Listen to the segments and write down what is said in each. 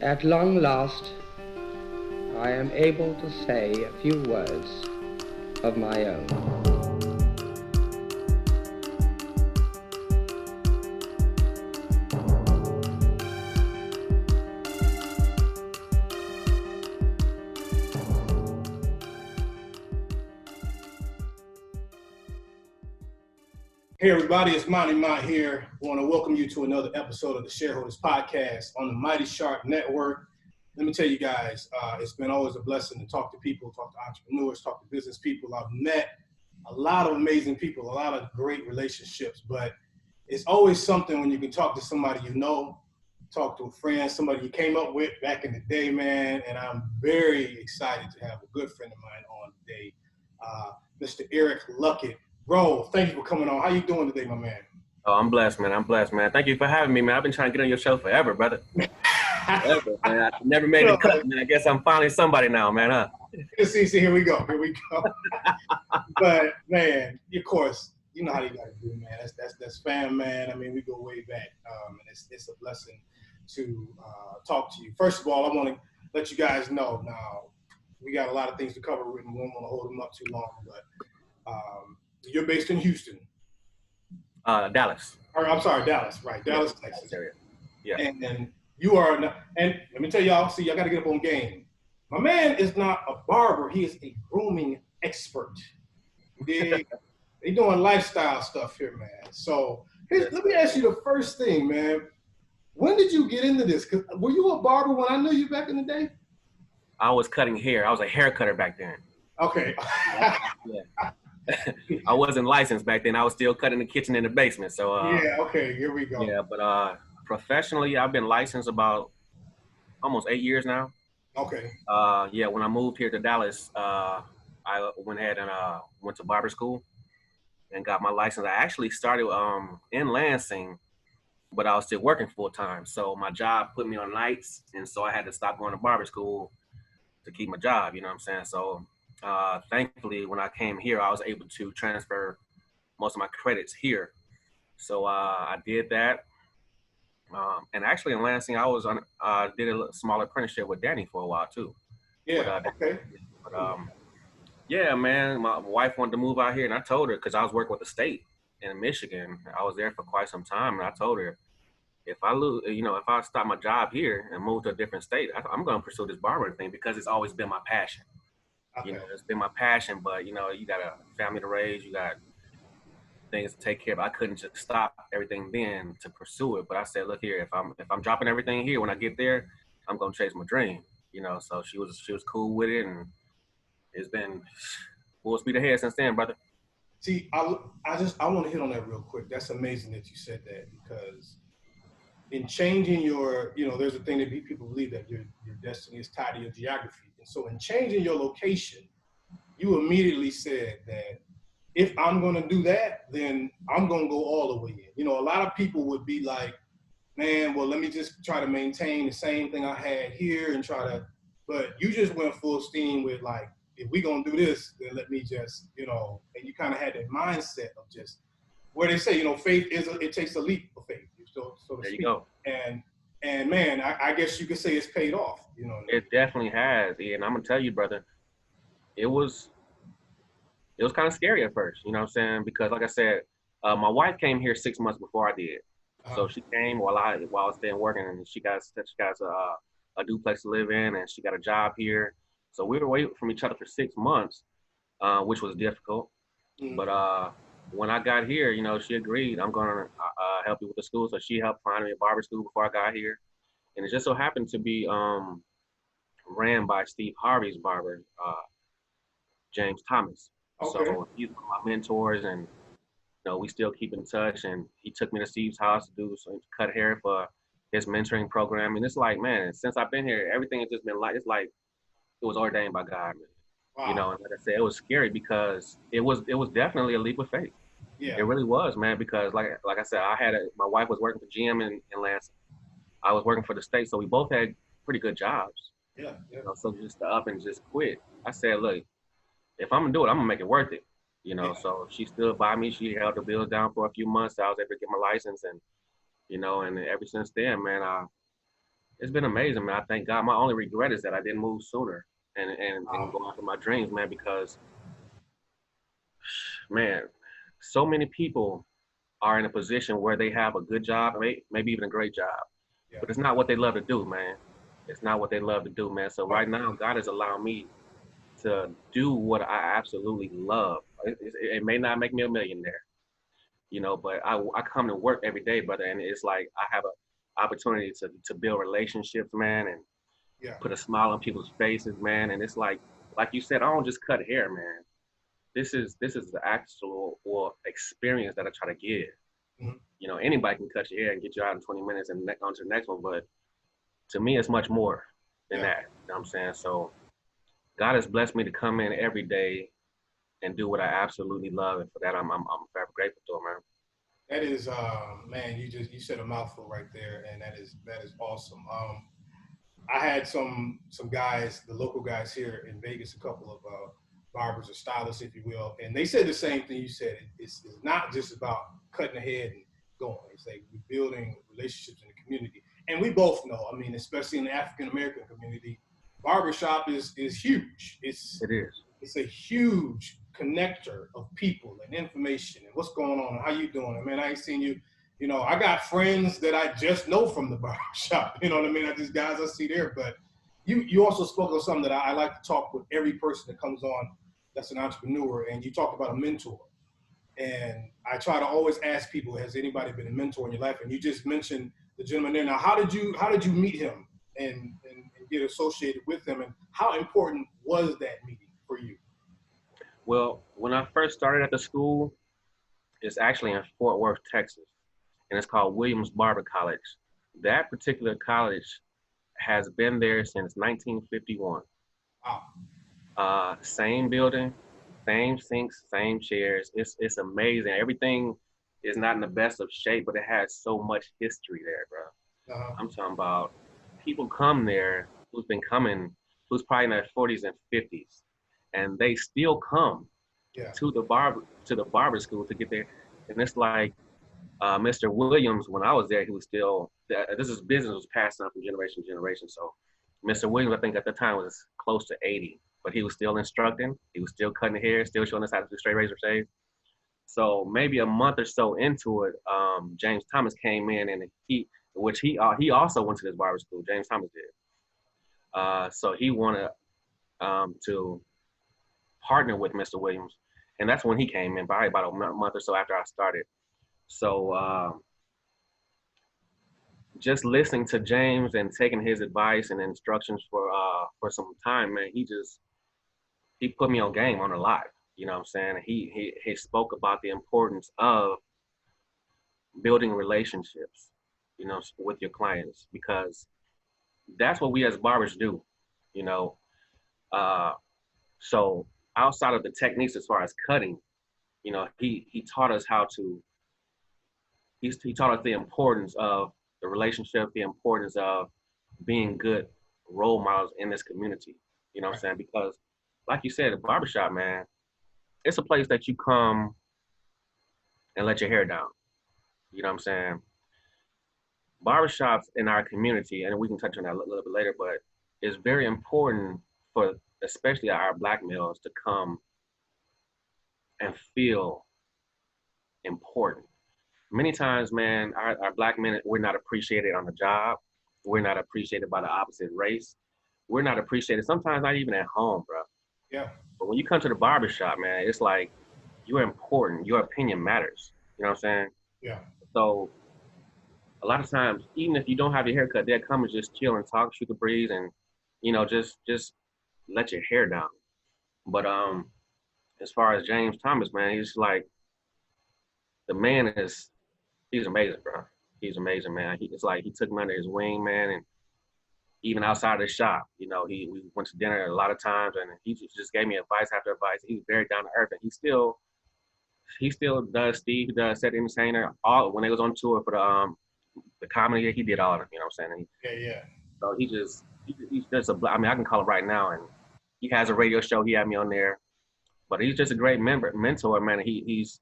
At long last, I am able to say a few words of my own. Hey everybody, it's Monty Mott here. I want to welcome you to another episode of the Shareholders podcast on the Mighty Sharp Network. Let me tell you guys, it's been always a blessing to talk to people, talk to entrepreneurs, talk to business people. I've met a lot of amazing people, a lot of great relationships, but it's always something when you can talk to somebody you know, talk to a friend, somebody you came up with back in the day, man, and I'm very excited to have a good friend of mine on today, Mr. Erick Luckett. Bro, thank you for coming on. How you doing today, my man? Oh, I'm blessed, man. Thank you for having me, man. I've been trying to get on your show forever, brother. Forever, man. I never made the cut, man. I guess I'm finally somebody now, man, huh? See, here we go. But, man, of course, you know how you got to do, man. That's fam, man. I mean, we go way back, and it's a blessing to talk to you. First of all, I want to let you guys know now, we got a lot of things to cover. We don't want to hold them up too long, but you're based in Houston. Dallas. I'm sorry, Dallas, right? Dallas, yeah, Texas. Area. Yeah. And you are, and let me tell y'all, see, I got to get up on game. My man is not a barber. He is a grooming expert. They doing lifestyle stuff here, man. So let me ask you the first thing, man. When did you get into this? 'Cause were you a barber when I knew you back in the day? I was cutting hair. I was a hair cutter back then. Okay. Yeah. I wasn't licensed back then. I was still cutting the kitchen in the basement. So yeah, okay, here we go. Yeah, but professionally, I've been licensed about almost 8 years now. Okay. Yeah, when I moved here to Dallas, I went ahead and went to barber school and got my license. I actually started in Lansing, but I was still working full time. So my job put me on nights, and so I had to stop going to barber school to keep my job. You know what I'm saying? So thankfully, when I came here, I was able to transfer most of my credits here. So I did that. And actually in Lansing, I was did a small apprenticeship with Danny for a while too. Yeah, okay. But yeah, man, my wife wanted to move out here, and I told her, because I was working with the state in Michigan. I was there for quite some time, and I told her, if I stop my job here and move to a different state, I'm going to pursue this barbering thing because it's always been my passion. Okay. You know, it's been my passion, but you know, you got a family to raise, you got things to take care of. I couldn't just stop everything then to pursue it. But I said, look here, if I'm dropping everything here, when I get there, I'm gonna chase my dream. You know, so she was cool with it, and it's been full speed ahead since then, brother. See, I want to hit on that real quick. That's amazing that you said that, because in changing your, you know, there's a thing that people believe that your destiny is tied to your geography. And so in changing your location, you immediately said that if I'm going to do that, then I'm going to go all the way in. You know, a lot of people would be like, man, well, let me just try to maintain the same thing I had here and but you just went full steam with like, if we going to do this, then let me just, you know, and you kind of had that mindset of just, where they say, you know, it takes a leap of faith. So to there speak. You go. And man, I guess you could say it's paid off. You know, it definitely has. And I'm gonna tell you, brother, it was kind of scary at first. You know what I'm saying? Because like I said, my wife came here 6 months before I did. So she came while I was staying working, and she got a duplex to live in, and she got a job here. So we were waiting from each other for 6 months, which was difficult. Mm-hmm. But when I got here, you know, she agreed, I'm going to help you with the school. So she helped find me a barber school before I got here. And it just so happened to be ran by Steve Harvey's barber, James Thomas. Okay. So he's one of my mentors, and you know, we still keep in touch. And he took me to Steve's house to cut hair for his mentoring program. And it's like, man, since I've been here, everything has just been like, it's like it was ordained by God, man. Wow. You know, and like I said, it was scary because it was definitely a leap of faith. Yeah, it really was, man. Because like I said, my wife was working for GM in Lansing. I was working for the state, so we both had pretty good jobs. Yeah. You know, so just to up and just quit, I said, look, if I'm gonna do it, I'm gonna make it worth it. You know, so she stood by me. She held the bills down for a few months. I was able to get my license, and you know, and ever since then, man, It's been amazing, man. I thank God. My only regret is that I didn't move sooner and go after my dreams, man, because, man, so many people are in a position where they have a good job, maybe even a great job, Yeah. but it's not what they love to do, man. It's not what they love to do, man. So right now, God has allowed me to do what I absolutely love. It may not make me a millionaire, but I come to work every day, brother, and it's like I have a opportunity to build relationships, man, and Yeah. put a smile on people's faces, man. And it's like you said, I don't just cut hair, man. This is the actual experience that I try to give. Mhm. Anybody can cut your hair and get you out in 20 minutes and on to the next one, but to me, it's much more than Yeah. that. You know what I'm saying? So God has blessed me to come in every day and do what I absolutely love, and for that, I'm forever grateful to him, man. That is, man, you said a mouthful right there, and that is awesome. I had some guys, the local guys here in Vegas, a couple of barbers or stylists, if you will, and they said the same thing you said. It's not just about cutting ahead and going. It's like we're building relationships in the community, and we both know. I mean, especially in the African American community, barbershop is huge. It is. It's a huge connector of people and information and what's going on and how you doing. I mean, I ain't seen you. I got friends that I just know from the barbershop. You know what I mean? I just guys I see there. But you also spoke of something that I like to talk with every person that comes on that's an entrepreneur, and you talked about a mentor. And I try to always ask people, has anybody been a mentor in your life? And you just mentioned the gentleman there. Now, how did you meet him and get associated with him? And how important was that meeting for you? Well, when I first started at the school, it's actually in Fort Worth, Texas, and it's called Williams Barber College. That particular college has been there since 1951. Wow. Same building, same sinks, same chairs. It's amazing. Everything is not in the best of shape, but it has so much history there, bro. Uh-huh. I'm talking about people come there who's probably in their 40s and 50s, and they still come Yeah. to the barber school to get there. And it's like Mr. Williams, when I was there, he was still this is business was passed on from generation to generation. So Mr. Williams, I think at the time was close to 80, but he was still instructing. He was still cutting the hair, still showing us how to do straight razor shave. So maybe a month or so into it, James Thomas came in, and he also went to this barber school. James Thomas did. So he wanted to partner with Mr. Williams, and that's when he came in, probably about a month or so after I started. So just listening to James and taking his advice and instructions for some time, man, he put me on game on a lot. You know what I'm saying? He spoke about the importance of building relationships, with your clients, because that's what we as barbers do, you know. So outside of the techniques as far as cutting, he taught us he taught us the importance of the relationship, the importance of being good role models in this community. You know what I'm saying? Because like you said, the barbershop, man, it's a place that you come and let your hair down. You know what I'm saying? Barbershops in our community, and we can touch on that a little bit later, but it's very important for especially our black males to come and feel important. Many times, man, our black men, we're not appreciated on the job. We're not appreciated by the opposite race. We're not appreciated sometimes not even at home, bro. Yeah. But when you come to the barbershop, man, it's like you're important. Your opinion matters. You know what I'm saying? Yeah. So a lot of times, even if you don't have your haircut, they'll come and just chill and talk, shoot the breeze, and just let your hair down. But as far as James Thomas, man, he's like the man he's amazing, bro. He's amazing, man. It's like he took me under his wing, man, and even outside of the shop, we went to dinner a lot of times, and he just gave me advice after advice. He's very down to earth, and he still does Steve, he does Set Entertainer, all when they was on tour for the comedy, he did all of them, you know what I'm saying? Yeah. So he's just I mean, I can call him right now, and he has a radio show. He had me on there, but he's just a great mentor, man. He's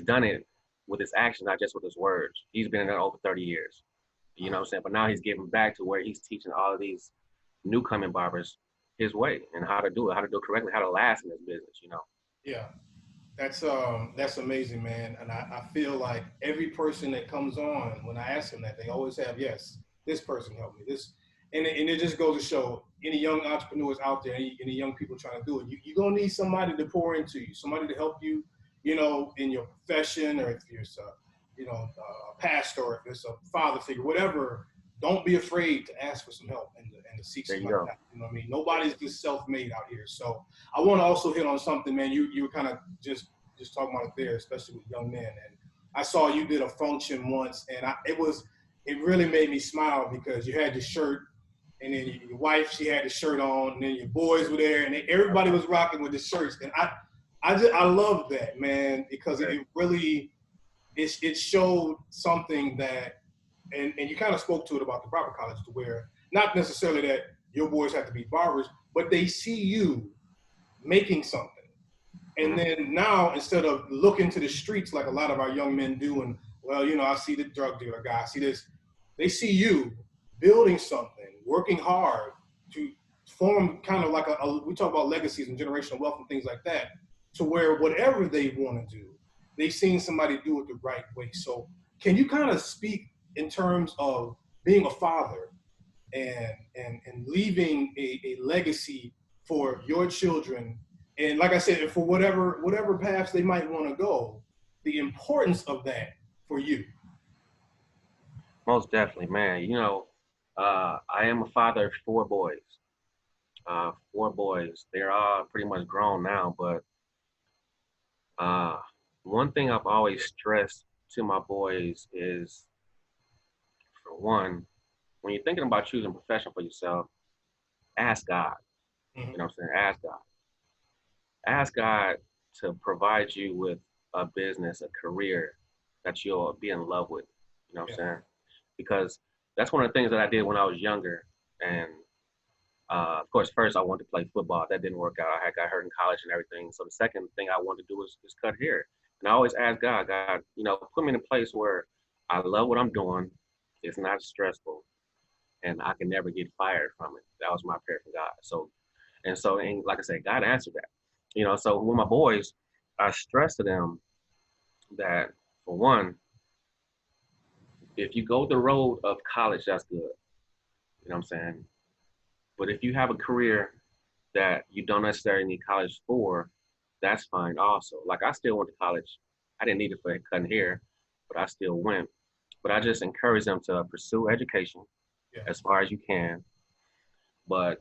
done it with his actions, not just with his words. He's been in there over 30 years. You know what I'm saying? But now he's giving back to where he's teaching all of these new coming barbers his way and how to do it correctly, how to last in this business, you know? Yeah. That's amazing, man. And I feel like every person that comes on, when I ask them that, they always have, yes, this person helped me. And it just goes to show any young entrepreneurs out there, any young people trying to do it, you're gonna need somebody to pour into you, somebody to help you, you know, in your profession, or if you're a pastor, or if it's a father figure, whatever. Don't be afraid to ask for some help and to seek There you somebody go. out. You know what I mean? Nobody's just self-made out here. So I want to also hit on something, man. You were kind of just talking about it there, especially with young men. And I saw you did a function once, and it really made me smile because you had your shirt, and then your wife, she had the shirt on, and then your boys were there, and everybody was rocking with the shirts. And I love that, man, because it really it showed something that, and you kind of spoke to it about the barber college, to where not necessarily that your boys have to be barbers, but they see you making something. And then now, instead of looking to the streets like a lot of our young men do, and, well, you know, I see the drug dealer guy, I see this, they see you building something, working hard to form kind of like we talk about legacies and generational wealth and things like that, to where whatever they want to do, they've seen somebody do it the right way. So can you kind of speak in terms of being a father and leaving a legacy for your children, and like I said, for whatever paths they might want to go, the importance of that for you? Most definitely, man. You know, I am a father of four boys. Four boys. They're all pretty much grown now, but one thing I've always stressed to my boys is, for one, when you're thinking about choosing a profession for yourself, ask God. Mm-hmm. You know what I'm saying? Ask God. Ask God to provide you with a business, a career that you'll be in love with. You know what I'm saying? Because that's one of the things that I did when I was younger. And of course, first I wanted to play football. That didn't work out. I got hurt in college and everything. So the second thing I wanted to do was cut hair. And I always ask God, you know, put me in a place where I love what I'm doing. It's not stressful, and I can never get fired from it. That was my prayer from God. And like I said, God answered that. You know, so with my boys, I stress to them that, for one, if you go the road of college, that's good. You know what I'm saying? But if you have a career that you don't necessarily need college for, that's fine also. Like, I still went to college. I didn't need it for cutting hair, but I still went. But I just encourage them to pursue education as far as you can. But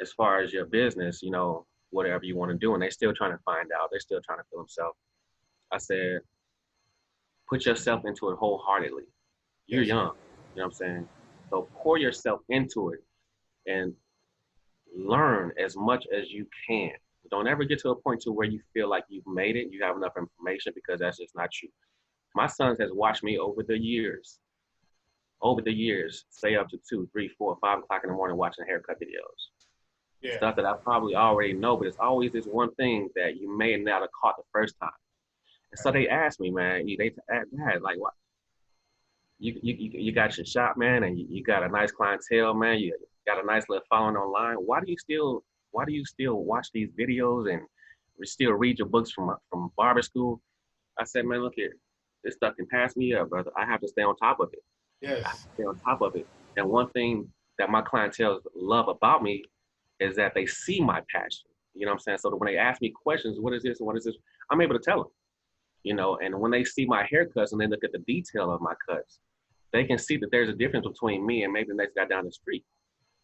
as far as your business, you know, whatever you want to do, and they're still trying to find out, they're still trying to feel themselves. I said, put yourself into it wholeheartedly. You're young, you know what I'm saying? So pour yourself into it and learn as much as you can. Don't ever get to a point to where you feel like you've made it, you have enough information, because that's just not you. My sons has watched me over the years, stay up to 2, 3, 4, 5 o'clock in the morning watching haircut videos. Stuff that I probably already know, but it's always this one thing that you may not have caught the first time. And so they asked me, man, they asked, Dad, like, what? You got your shop, man, and you got a nice clientele, man. You got a nice little following online. Why do you still watch these videos and still read your books from barber school? I said, man, look here, this stuff can pass me up, brother. I have to stay on top of it. I have to stay on top of it. And one thing that my clientele love about me is that they see my passion. You know what I'm saying? So that when they ask me questions, what is this and what is this, I'm able to tell them. You know, and when they see my haircuts and they look at the detail of my cuts, they can see that there's a difference between me and maybe the next guy down the street.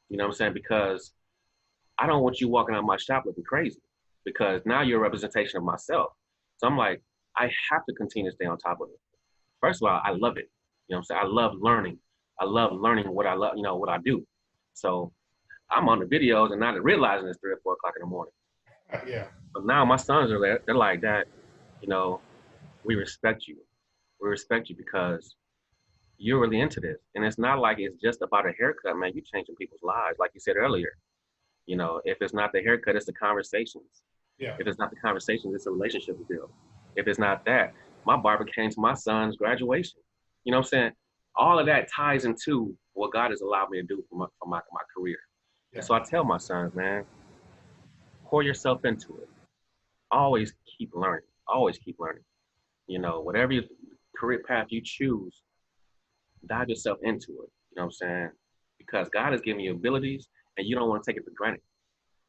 You know what I'm saying? Because I don't want you walking out of my shop looking crazy, because now you're a representation of myself. So I'm like, I have to continue to stay on top of it. First of all, I love it. You know what I'm saying? I love learning. I love learning what I love, you know, what I do. So I'm on the videos and not realizing it's 3 or 4 o'clock in the morning. But now my sons are there. They're like, Dad, you know, we respect you. We respect you because you're really into this. And it's not like it's just about a haircut, man. You're changing people's lives. Like you said earlier, you know, if it's not the haircut, it's the conversations. If it's not the conversations, it's a relationship to build. If it's not that, my barber came to my son's graduation. You know what I'm saying? all of that ties into what God has allowed me to do for my career. Yeah. And so I tell my sons, man, pour yourself into it. Always keep learning. Always keep learning. You know, whatever career path you choose, dive yourself into it. You know what I'm saying? Because God has given you abilities, and you don't want to take it for granted.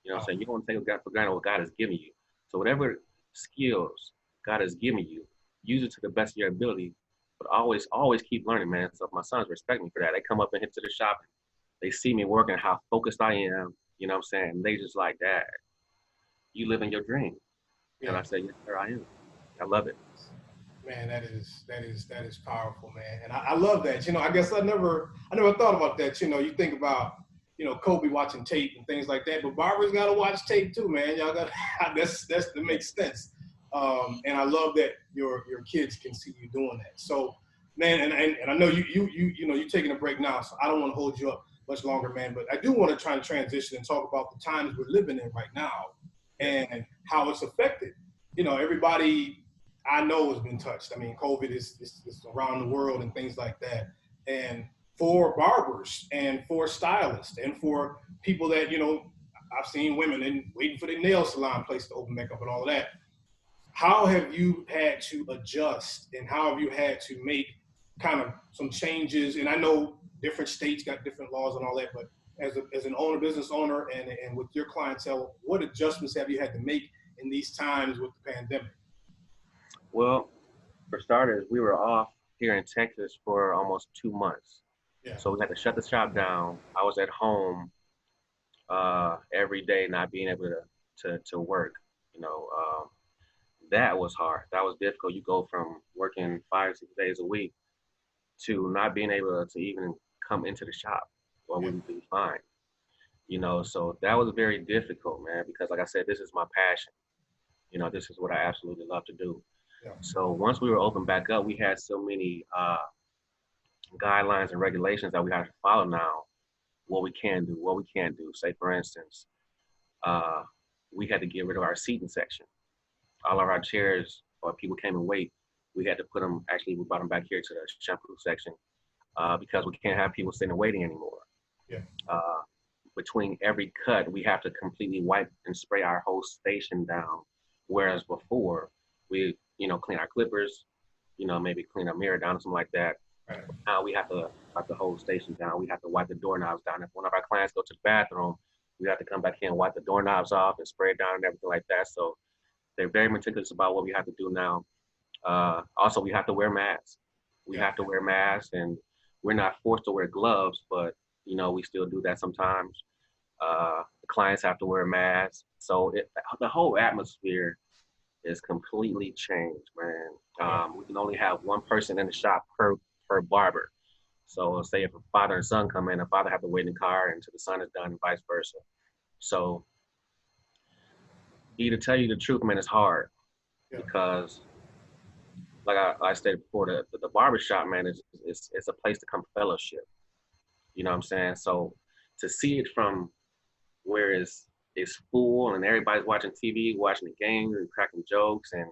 You know what I'm saying? You don't want to take it for granted what God has given you. So whatever skills God has given you, use it to the best of your ability. But always keep learning, man. So my sons respect me for that. They come up and hit to the shop, and they see me working, how focused I am. You know what I'm saying? And they just like, Dad, you living your dream. Yeah. And I say, yes, sir, I am. I love it. Man, that is powerful, man. And I love that. You know, I guess I never thought about that. You know, you think about, you know, Kobe watching tape and things like that, but barbers gotta watch tape too, man. Y'all got that makes sense. And I love that your kids can see you doing that. So, man, and I know you know you're taking a break now, so I don't want to hold you up much longer, man. But I do want to try and transition and talk about the times we're living in right now and how it's affected. You know, everybody I know has been touched. I mean, COVID is around the world and things like that. And for barbers and for stylists and for people that, you know, I've seen women and waiting for their nail salon place to open back up and all of that. How have you had to adjust and how have you had to make kind of some changes? And I know different states got different laws and all that, but as an owner, business owner, and with your clientele, what adjustments have you had to make in these times with the pandemic? Well, for starters, we were off here in Texas for almost 2 months. Yeah. So we had to shut the shop down. I was at home every day, not being able to work. You know, that was hard. That was difficult. You go from working 5-6 days a week to not being able to even come into the shop, or we would be fine. You know, so that was very difficult, man, because like I said, this is my passion. You know, this is what I absolutely love to do. Yeah. So once we were open back up, we had so many guidelines and regulations that we have to follow now. What we can do, what we can't do. Say, for instance, we had to get rid of our seating section. All of our chairs, or people came and wait, we had to put them, actually we brought them back here to the shampoo section because we can't have people sitting and waiting anymore. Yeah. Between every cut, we have to completely wipe and spray our whole station down. Whereas before, we, you know, clean our clippers, you know, maybe clean our mirror down or something like that. Right. Now we have to wipe the whole station down. We have to wipe the doorknobs down. If one of our clients go to the bathroom, we have to come back here and wipe the doorknobs off and spray it down and everything like that. So they're very meticulous about what we have to do now. Also, we have to wear masks. We have to wear masks, and we're not forced to wear gloves, but, you know, we still do that sometimes. The clients have to wear masks. So the whole atmosphere is completely changed, man. We can only have one person in the shop per barber. So say if a father and son come in, the father have to wait in the car until the son is done and vice versa. So to tell you the truth, man, it's hard because like I stated before, the barbershop, man, it's a place to come fellowship. You know what I'm saying? So to see it from where it's full and everybody's watching TV, watching the game and cracking jokes and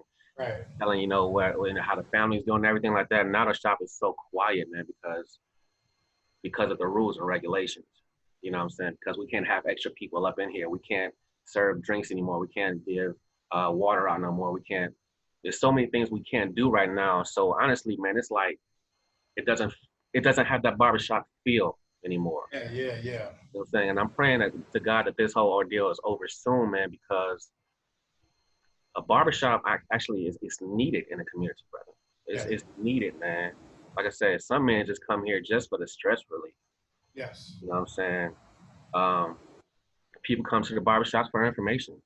telling, you know, how the family's doing and everything like that. And now the shop is so quiet, man, because of the rules and regulations. You know what I'm saying? Because we can't have extra people up in here. We can't serve drinks anymore. We can't give water out no more. We can't. There's so many things we can't do right now. So honestly, man, it's like it doesn't have that barbershop feel anymore. Yeah. You know what I'm saying? And I'm praying to God that this whole ordeal is over soon, man, because a barbershop actually is needed in the community, brother. It's needed, man. Like I said, some men just come here just for the stress relief. Yes. You know what I'm saying? People come to the barbershops for information.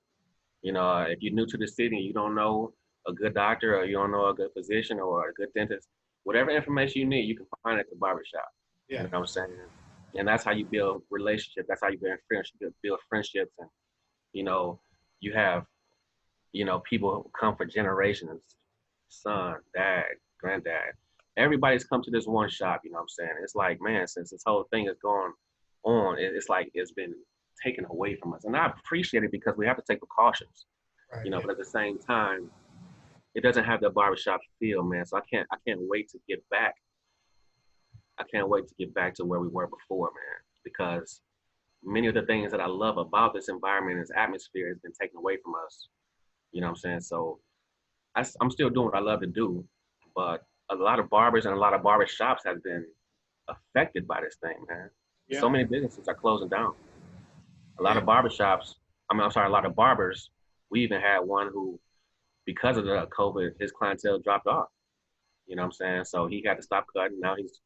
You know, if you're new to the city and you don't know a good doctor or you don't know a good physician or a good dentist, whatever information you need, you can find it at the barbershop. Yeah. You know what I'm saying? And that's how you build relationships. That's how you build friendships. And, you know, you have, you know, people who come for generations, son, dad, granddad. Everybody's come to this one shop, you know what I'm saying? It's like, man, since this whole thing is going on, it's like it's been taken away from us. And I appreciate it because we have to take precautions, you know, but at the same time, it doesn't have that barbershop feel, man. So I can't wait to get back. I can't wait to get back to where we were before, man, because many of the things that I love about this environment, this atmosphere, has been taken away from us. You know what I'm saying? So I'm still doing what I love to do, but a lot of barbers and a lot of barber shops have been affected by this thing, man. Yeah. So many businesses are closing down. A lot of barber shops, a lot of barbers. We even had one who, because of the COVID, his clientele dropped off. You know what I'm saying? So he had to stop cutting. Now he's,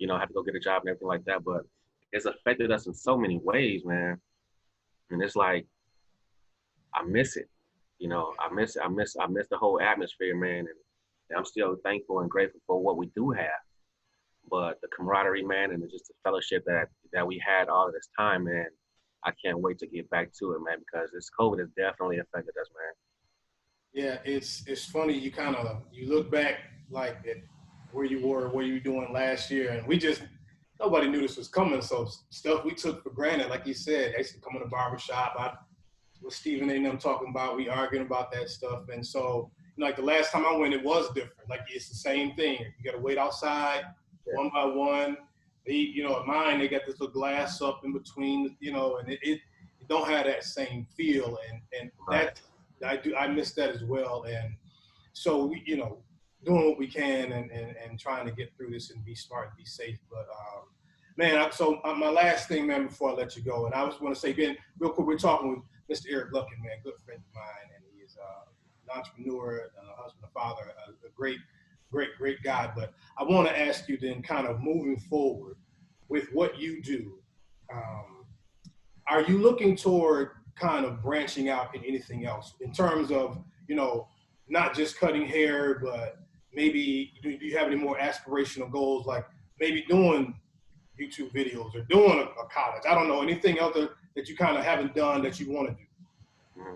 had to go get a job and everything like that. But it's affected us in so many ways, man. And it's like, I miss it. I miss the whole atmosphere, man. And I'm still thankful and grateful for what we do have. But the camaraderie, man, and just the fellowship that we had all of this time, man, I can't wait to get back to it, man, because this COVID has definitely affected us, man. Yeah, it's funny. You look back like at where you were, what you were doing last year, and nobody knew this was coming. So stuff we took for granted, like you said, I used to come in the barbershop. I was Stephen and them talking about, we arguing about that stuff. And so, like the last time I went, it was different. Like it's the same thing. You got to wait outside one by one. At mine, they got this little glass up in between, and it don't have that same feel. And Right. I miss that as well. And so we, doing what we can and trying to get through this and be smart and be safe. But man, my last thing, man, before I let you go, and I just want to say again, real quick, we're talking with Mr. Erick Luckett, man, good friend of mine, and he is an entrepreneur, a husband, a father, a great guy. But I want to ask you then, kind of moving forward with what you do, are you looking toward kind of branching out in anything else in terms of, not just cutting hair, but maybe do you have any more aspirational goals, like maybe doing YouTube videos or doing a college? I don't know, anything else that you kind of haven't done that you want to do? Mm-hmm.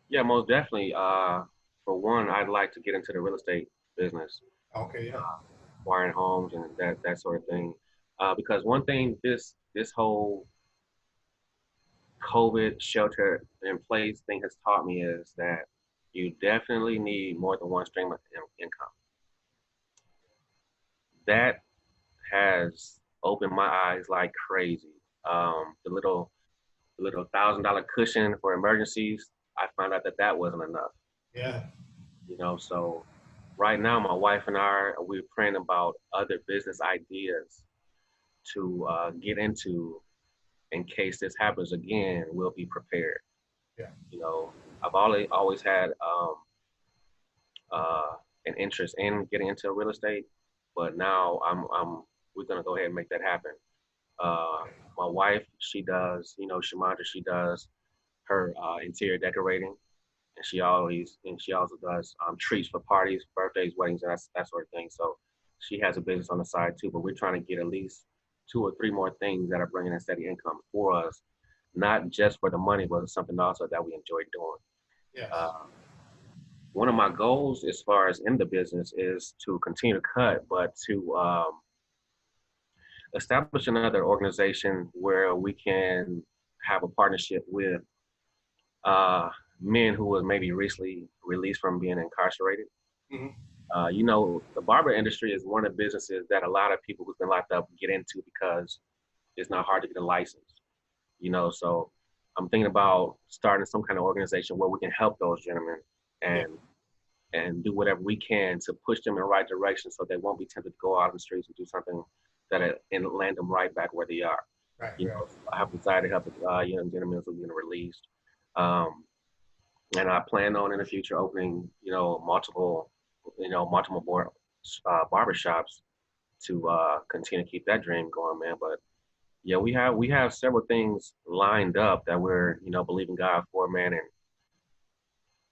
Yeah, most definitely. For one, I'd like to get into the real estate business. Okay, yeah. Acquiring homes and that sort of thing. Because one thing this whole COVID shelter in place thing has taught me is that you definitely need more than one stream of income. That has opened my eyes like crazy. The little $1,000 cushion for emergencies, I found out that wasn't enough. Yeah. So right now, my wife and we're praying about other business ideas to get into in case this happens again. We'll be prepared. Yeah. I've always had an interest in getting into real estate, but now we're gonna go ahead and make that happen. My wife, she does, Shamandra, she does her interior decorating, and she also does treats for parties, birthdays, weddings, and that sort of thing. So she has a business on the side too, but we're trying to get at least 2 or 3 more things that are bringing in steady income for us, not just for the money, but something also that we enjoy doing. Yes. One of my goals as far as in the business is to continue to cut, but to establish another organization where we can have a partnership with men who was maybe recently released from being incarcerated. Mm-hmm. The barber industry is one of the businesses that a lot of people who've been locked up get into because it's not hard to get a license. So I'm thinking about starting some kind of organization where we can help those gentlemen and do whatever we can to push them in the right direction so they won't be tempted to go out in the streets and do something and land them right back where they are. Right. I have decided to help young gentlemen who are getting released. And I plan on in the future opening, multiple barbershops to continue to keep that dream going, man. But yeah, we have several things lined up that we're, believing God for, man.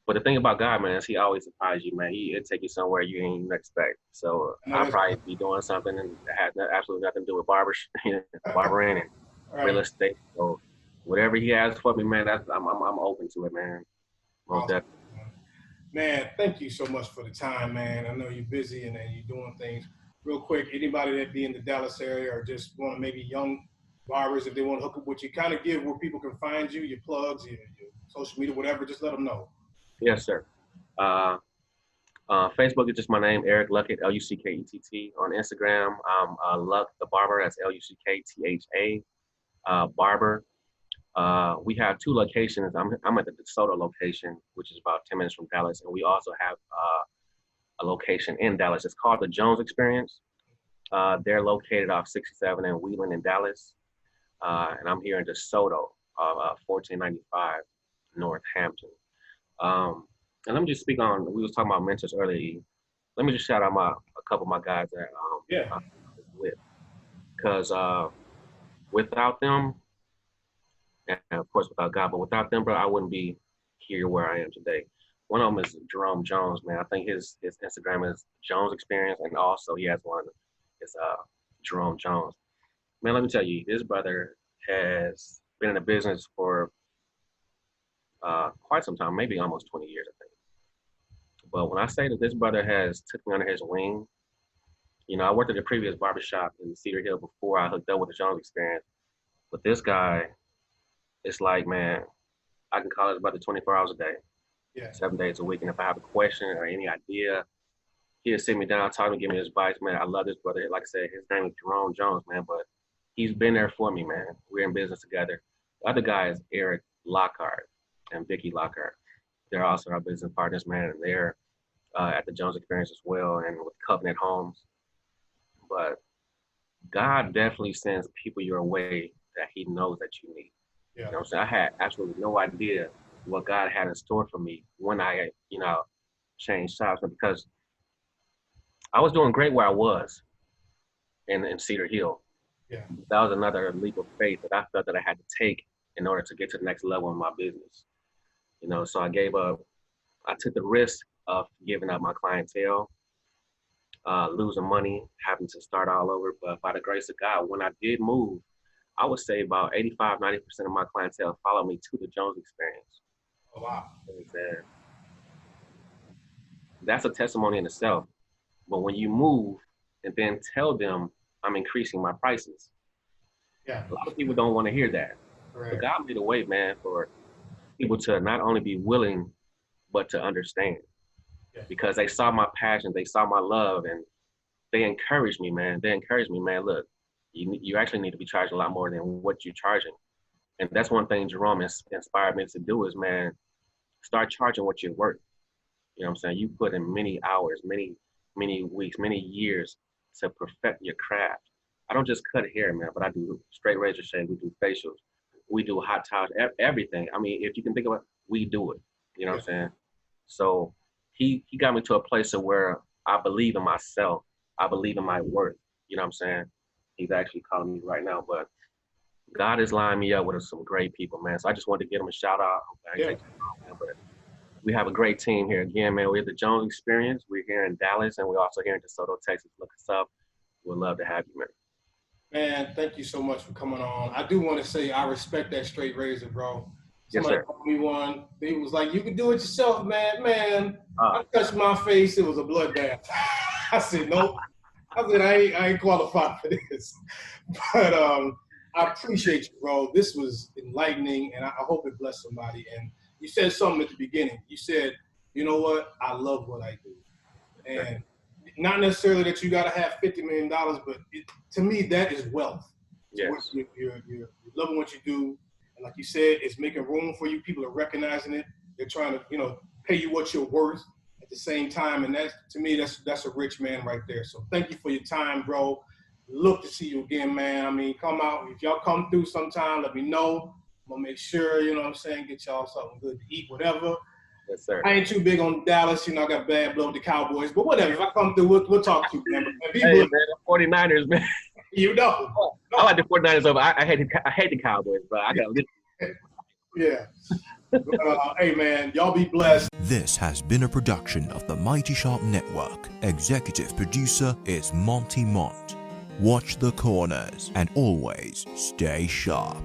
But the thing about God, man, is He always surprises you, man. He'll take you somewhere you ain't even expect. So I'll probably be doing something and that has absolutely nothing to do with barbering and real estate. So whatever He has for me, man, I'm open to it, man. Most definitely. Man, thank you so much for the time, man. I know you're busy and you're doing things. Real quick, anybody that be in the Dallas area or just want to maybe young barbers, if they want to hook up with you, kind of give where people can find you, your plugs, your social media, whatever, just let them know. Yes, sir. Facebook is just my name, Erick Luckett, Luckett. On Instagram, I'm Luck the Barber. That's Luckttha, Barber. We have 2 locations. I'm at the DODA location, which is about 10 minutes from Dallas, and we also have a location in Dallas. It's called the Jones Experience. They're located off 67 in Wheeling in Dallas, and I'm here in DeSoto, 1495 Northampton. And let me just speak on, we was talking about mentors earlier. Let me just shout out a couple of my guys that I'm with. Because without them, and of course without God, but without them, bro, I wouldn't be here where I am today. One of them is Jerome Jones, man. I think his Instagram is Jones Experience, and also he has one, it's Jerome Jones. Man, let me tell you, this brother has been in the business for quite some time, maybe almost 20 years, I think. But when I say that this brother has took me under his wing, you know, I worked at the previous barbershop in Cedar Hill before I hooked up with the Jones Experience. But this guy, it's like, man, I can call his brother 24 hours a day, 7 days a week. And if I have a question or any idea, he'll sit me down, talk to me, give me his advice, man. I love this brother. Like I said, his name is Jerome Jones, man, but he's been there for me, man. We're in business together. The other guy is Erick Luckett and Vicky Luckett. They're also our business partners, man, and they're at the Jones Experience as well and with Covenant Homes. But God definitely sends people your way that he knows that you need. You know what I'm saying? I had absolutely no idea what God had in store for me when I, you know, changed jobs, because I was doing great where I was in Cedar Hill. Yeah. That was another leap of faith that I felt that I had to take in order to get to the next level in my business. You know, so I took the risk of giving up my clientele, losing money, having to start all over. But by the grace of God, when I did move, I would say about 85, 90% of my clientele followed me to the Jones Experience. Oh, wow. And that's a testimony in itself. But when you move and then tell them I'm increasing my prices, a lot of people don't want to hear that. Right. But God made a way, man, for people to not only be willing, but to understand. Because they saw my passion, they saw my love, and they encouraged me, man. They encouraged me, man, look, you actually need to be charging a lot more than what you're charging. And that's one thing Jerome inspired me to do is, man, start charging what you're worth. You know what I'm saying? You put in many hours, many weeks, many years to perfect your craft. I don't just cut hair, man, but I do straight razor shave, we do facials, we do hot towels, everything. I mean, if you can think about it, we do it. You know what I'm saying? So he got me to a place of where I believe in myself. I believe in my worth. You know what I'm saying? He's actually calling me right now, but God is lining me up with some great people, man. So I just wanted to give him a shout out. But we have a great team here. Again, man, we're the Jones Experience. We're here in Dallas, and we're also here in DeSoto, Texas. Look us up. We'd love to have you, man. Man, thank you so much for coming on. I do want to say I respect that straight razor, bro. Somebody called me one. They was like, you can do it yourself, man. Man, I touched my face. It was a bloodbath. I said, nope. I said, I ain't qualified for this. But I appreciate you, bro. This was enlightening, and I hope it blessed somebody. And you said something at the beginning. You said, you know what? I love what I do. And not necessarily that you got to have $50 million, but to me, that is wealth. Yes. You're loving what you do. And like you said, it's making room for you. People are recognizing it. They're trying to, you know, pay you what you're worth at the same time. And that, to me, that's a rich man right there. So thank you for your time, bro. Look to see you again, man. I mean, come out. If y'all come through sometime, let me know. I'm going to make sure, you know what I'm saying, get y'all something good to eat, whatever. Yes, sir. I ain't too big on Dallas. You know, I got bad blood with the Cowboys. But whatever. If I come through, we'll talk to you, man. Hey, man, the 49ers, man. You know. I like the 49ers over. I hate the Cowboys, but I got to listen. Yeah. Hey, man, y'all be blessed. This has been a production of the Mighty Sharp Network. Executive producer is Monty Mont. Watch the corners and always stay sharp.